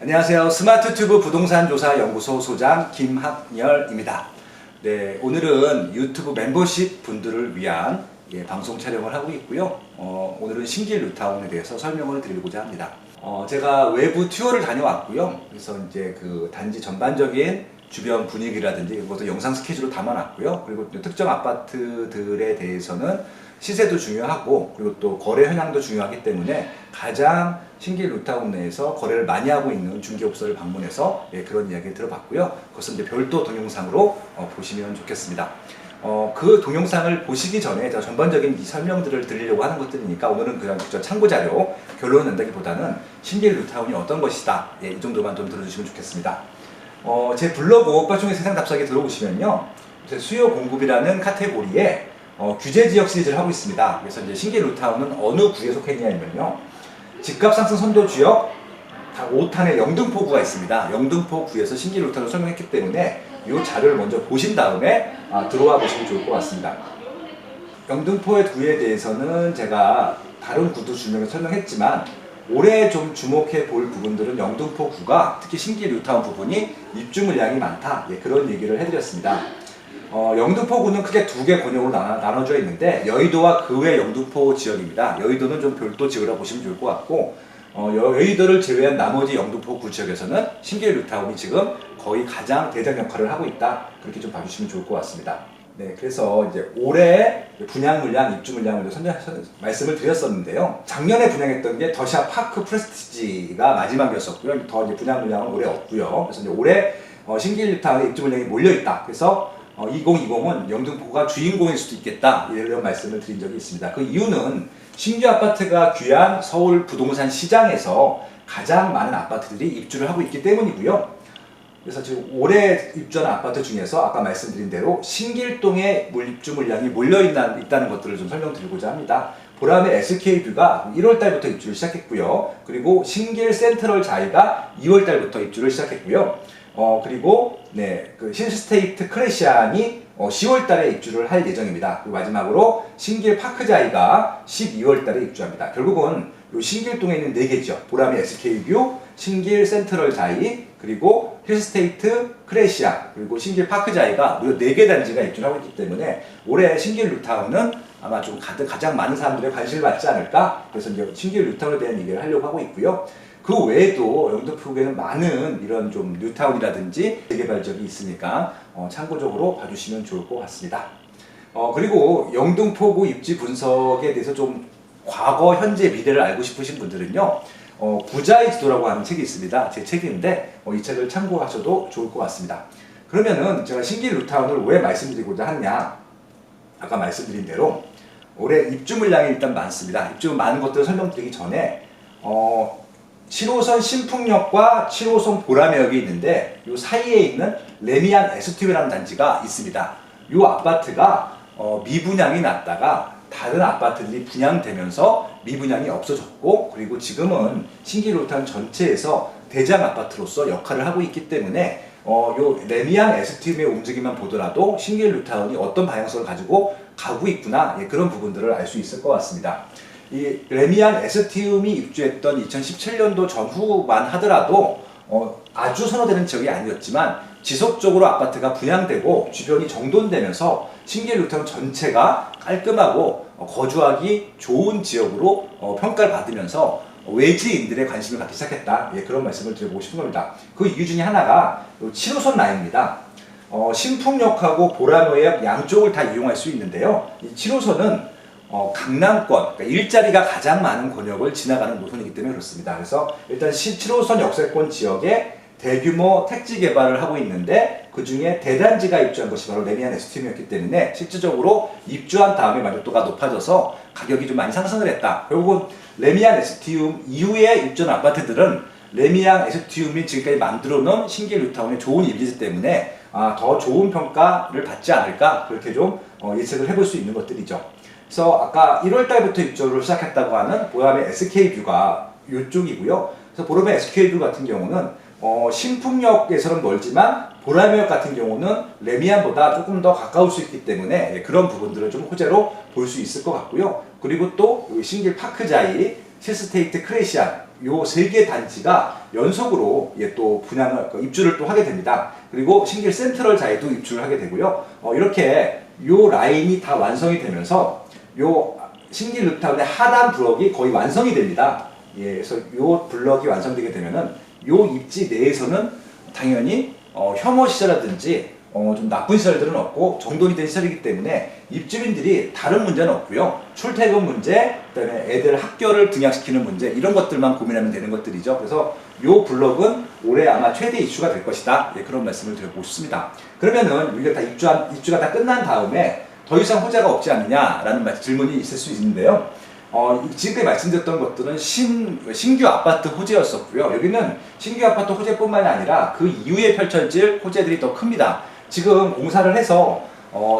안녕하세요. 스마트튜브 부동산조사 연구소 소장 김학열입니다. 네, 오늘은 유튜브 멤버십 분들을 위한 방송 촬영을 하고 있고요. 오늘은 신길 뉴타운에 대해서 설명을 드리고자 합니다. 제가 외부 투어를 다녀왔고요. 그래서 이제 그 단지 전반적인 주변 분위기라든지 이것도 영상 스케줄로 담아놨고요. 그리고 특정 아파트들에 대해서는 시세도 중요하고 그리고 또 거래 현황도 중요하기 때문에 가장 신길 뉴타운 내에서 거래를 많이 하고 있는 중개업소를 방문해서 그런 이야기를 들어봤고요. 그것은 이제 별도 동영상으로 보시면 좋겠습니다. 그 동영상을 보시기 전에 제가 전반적인 이 설명들을 드리려고 하는 것들이니까 오늘은 그냥 참고자료, 결론을 낸다기보다는 신길 뉴타운이 어떤 것이다, 이 정도만 좀 들어주시면 좋겠습니다. 제 블로그 오빠중의 세상 답사기 들어오시면요, 수요 공급이라는 카테고리에 규제 지역 시리즈를 하고 있습니다. 그래서 이제 신길 뉴타운은 어느 구에 속했냐면요, 집값 상승 선도 지역 5탄의 영등포구가 있습니다. 영등포 구에서 신길 뉴타운을 설명했기 때문에 이 자료를 먼저 보신 다음에 들어와 보시면 좋을 것 같습니다. 영등포의 구에 대해서는 제가 다른 구도 주명에 설명했지만 올해 좀 주목해 볼 부분들은 영등포 구가 특히 신길 뉴타운 부분이 입주 물량이 많다, 그런 얘기를 해드렸습니다. 영등포구는 크게 두 개 권역으로 나눠져 있는데 여의도와 그 외 영등포 지역입니다. 여의도는 좀 별도 지역이라고 보시면 좋을 것 같고 여의도를 제외한 나머지 영등포구 지역에서는 신길 뉴타운이 지금 거의 가장 대장 역할을 하고 있다, 그렇게 좀 봐주시면 좋을 것 같습니다. 네, 그래서 이제 올해 분양 물량, 입주 물량을 말씀을 드렸었는데요. 작년에 분양했던 게 더샵 파크 프레스티지가 마지막이었었고요. 더 이제 분양 물량은 올해 없고요. 그래서 이제 올해 신길 뉴타운에 입주 물량이 몰려 있다. 그래서 2020은 영등포가 주인공일 수도 있겠다, 이런 말씀을 드린 적이 있습니다. 그 이유는 신규 아파트가 귀한 서울 부동산 시장에서 가장 많은 아파트들이 입주를 하고 있기 때문이고요. 그래서 지금 올해 입주한 아파트 중에서 아까 말씀드린 대로 신길동에 입주 물량이 몰려있다는 것들을 좀 설명드리고자 합니다. 보람의 SK뷰가 1월달부터 입주를 시작했고요. 그리고 신길 센트럴 자이가 2월달부터 입주를 시작했고요. 그리고 그 신스테이트 크레시안이 10월달에 입주를 할 예정입니다. 그리고 마지막으로 신길 파크자이가 12월달에 입주합니다. 결국은 요 신길동에 있는 4개죠. 보람의 SK뷰, 신길 센트럴 자이, 그리고 힐스테이트 크레시아, 그리고 신길 파크자이가 무려 4개 단지가 입주를 하고 있기 때문에 올해 신길 뉴타운은 아마 좀 가장 많은 사람들의 관심을 받지 않을까, 그래서 이제 신길 뉴타운에 대한 얘기를 하려고 하고 있고요. 그 외에도 영등포구에는 많은 이런 좀 뉴타운이라든지 재개발 지역이 있으니까 참고적으로 봐주시면 좋을 것 같습니다. 그리고 영등포구 입지 분석에 대해서 좀 과거, 현재, 미래를 알고 싶으신 분들은요, 부자의 지도라고 하는 책이 있습니다. 제 책인데 이 책을 참고하셔도 좋을 것 같습니다. 그러면은 제가 신길 뉴타운을 왜 말씀드리고자 하냐, 아까 말씀드린 대로 올해 입주 물량이 일단 많습니다. 입주 많은 것들을 설명드리기 전에 7호선 신풍역과 7호선 보라매역이 있는데 이 사이에 있는 레미안 STV라는 단지가 있습니다. 이 아파트가 미분양이 났다가 다른 아파트들이 분양되면서 미분양이 없어졌고, 그리고 지금은 신길 뉴타운 전체에서 대장 아파트로서 역할을 하고 있기 때문에 요 레미안 STV의 움직임만 보더라도 신길 뉴타운이 어떤 방향성을 가지고 가고 있구나, 그런 부분들을 알 수 있을 것 같습니다. 이 레미안 에스티움이 입주했던 2017년도 전후만 하더라도 아주 선호되는 지역이 아니었지만 지속적으로 아파트가 분양되고 주변이 정돈되면서 신길 뉴타운 전체가 깔끔하고 거주하기 좋은 지역으로 평가를 받으면서 외지인들의 관심을 갖기 시작했다, 그런 말씀을 드려보고 싶은 겁니다. 그 이유 중에 하나가 7호선 라인입니다. 신풍역하고 보라매역 양쪽을 다 이용할 수 있는데요. 이 7호선은 강남권, 그러니까 일자리가 가장 많은 권역을 지나가는 노선이기 때문에 그렇습니다. 그래서 일단 7호선 역세권 지역에 대규모 택지 개발을 하고 있는데 그 중에 대단지가 입주한 것이 바로 레미안 STV였기 때문에 실질적으로 입주한 다음에 만족도가 높아져서 가격이 좀 많이 상승을 했다. 결국은 레미안 STV 이후에 입주한 아파트들은 레미안 STV이 지금까지 만들어 놓은 신길 뉴타운의 좋은 이미지 때문에 더 좋은 평가를 받지 않을까, 그렇게 좀 예측을 해볼 수 있는 것들이죠. 그래서 아까 1월달부터 입주를 시작했다고 하는 보람의 SK뷰가 이쪽이고요. 그래서 보람의 SK뷰 같은 경우는 신풍역에서는 멀지만 보라매역 같은 경우는 레미안보다 조금 더 가까울 수 있기 때문에 그런 부분들을 좀 호재로 볼 수 있을 것 같고요. 그리고 또 신길 파크자이, 힐스테이트 크레시안, 요 세 개 단지가 연속으로 또 분양을 입주를 또 하게 됩니다. 그리고 신길 센트럴 자에도 입주를 하게 되고요. 이렇게 요 라인이 다 완성이 되면서 요 신길 뉴타운의 하단 블럭이 거의 완성이 됩니다. 그래서 요 블럭이 완성되게 되면은 요 입지 내에서는 당연히 혐오 시설이라든지 좀 나쁜 시설들은 없고 정돈이 된 시설이기 때문에 입주민들이 다른 문제는 없고요. 출퇴근 문제, 그다음에 애들 학교를 등약시키는 문제 이런 것들만 고민하면 되는 것들이죠. 그래서 요 블럭은 올해 아마 최대 이슈가 될 것이다. 그런 말씀을 드리고 싶습니다. 그러면은 우리가 다 입주가 다 끝난 다음에 더 이상 호재가 없지 않느냐라는 질문이 있을 수 있는데요. 지금까지 말씀드렸던 것들은 신규 아파트 호재였었고요. 여기는 신규 아파트 호재뿐만이 아니라 그 이후에 펼쳐질 호재들이 더 큽니다. 지금 공사를 해서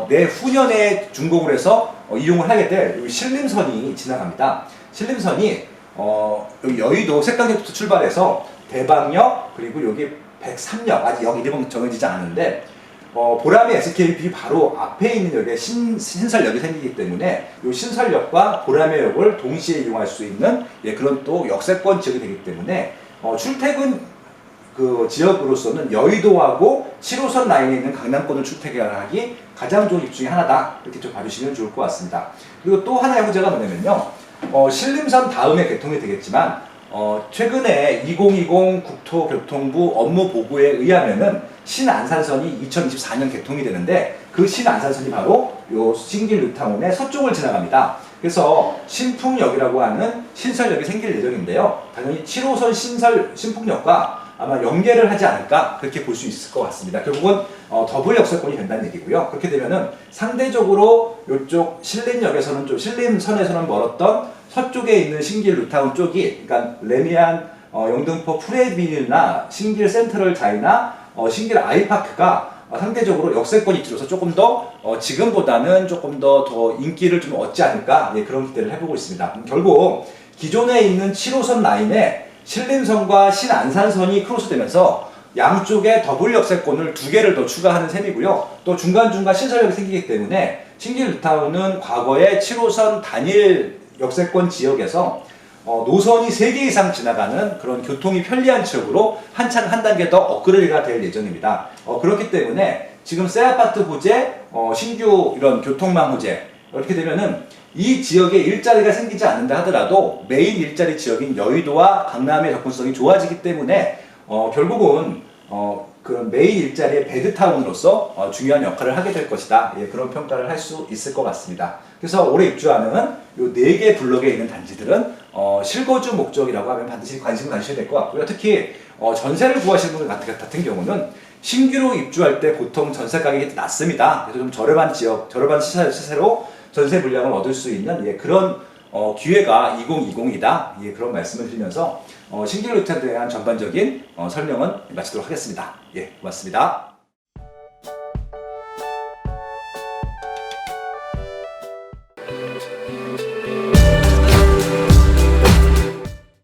내후년에 준공을 해서 이용을 하게 될 신림선이 지나갑니다. 신림선이 여기 여의도 색강역부터 출발해서 대방역 그리고 여기 103역 아직 역 이름은 정해지지 않았는데 보라매 SKP 바로 앞에 있는 역에 신설역이 생기기 때문에 이 신설역과 보라매역을 동시에 이용할 수 있는 그런 또 역세권 지역이 되기 때문에 출퇴근 그 지역으로서는 여의도하고 7호선 라인에 있는 강남권을 출퇴근하기 가장 좋은 입 중에 하나다. 이렇게 좀 봐주시면 좋을 것 같습니다. 그리고 또 하나의 호재가 뭐냐면요. 신림선 다음에 개통이 되겠지만 최근에 2020 국토교통부 업무 보고에 의하면은 신안산선이 2024년 개통이 되는데 그 신안산선이 바로 요 신길 뉴타운의 서쪽을 지나갑니다. 그래서 신풍역이라고 하는 신설역이 생길 예정인데요. 당연히 7호선 신풍역과 아마 연계를 하지 않을까 그렇게 볼 수 있을 것 같습니다. 결국은 더블 역세권이 된다는 얘기고요. 그렇게 되면은 상대적으로 이쪽 신림역에서는 좀 신림선에서는 멀었던 서쪽에 있는 신길 뉴타운 쪽이 그러니까 레미안, 영등포 프레빌이나 신길 센트럴 자이나 신길 아이파크가 상대적으로 역세권 입지로서 조금 더 지금보다는 조금 더 인기를 좀 얻지 않을까 그런 기대를 해보고 있습니다. 결국 기존에 있는 7호선 라인에 신림선과 신안산선이 크로스되면서 양쪽에 더블 역세권을 2개를 더 추가하는 셈이고요. 또 중간중간 신설역이 생기기 때문에 신길 뉴타운은 과거에 7호선 단일 역세권 지역에서 노선이 3개 이상 지나가는 그런 교통이 편리한 지역으로 한참 한 단계 더 업그레이드가 될 예정입니다. 그렇기 때문에 지금 새 아파트 호재, 신규 이런 교통망 호재 이렇게 되면은 이 지역에 일자리가 생기지 않는다 하더라도 메인 일자리 지역인 여의도와 강남의 접근성이 좋아지기 때문에 결국은 그런 메인 일자리의 베드타운으로서 중요한 역할을 하게 될 것이다. 그런 평가를 할 수 있을 것 같습니다. 그래서 올해 입주하는 요 4개 블록에 있는 단지들은 실거주 목적이라고 하면 반드시 관심을 가지셔야 될 것 같고요. 특히 전세를 구하시는 분 같은 경우는 신규로 입주할 때 보통 전세 가격이 낮습니다. 그래서 좀 저렴한 지역, 저렴한 시세로 전세 물량을 얻을 수 있는 그런 기회가 2020이다. 그런 말씀을 드리면서 신길 뉴타운에 대한 전반적인 설명은 마치도록 하겠습니다. 고맙습니다.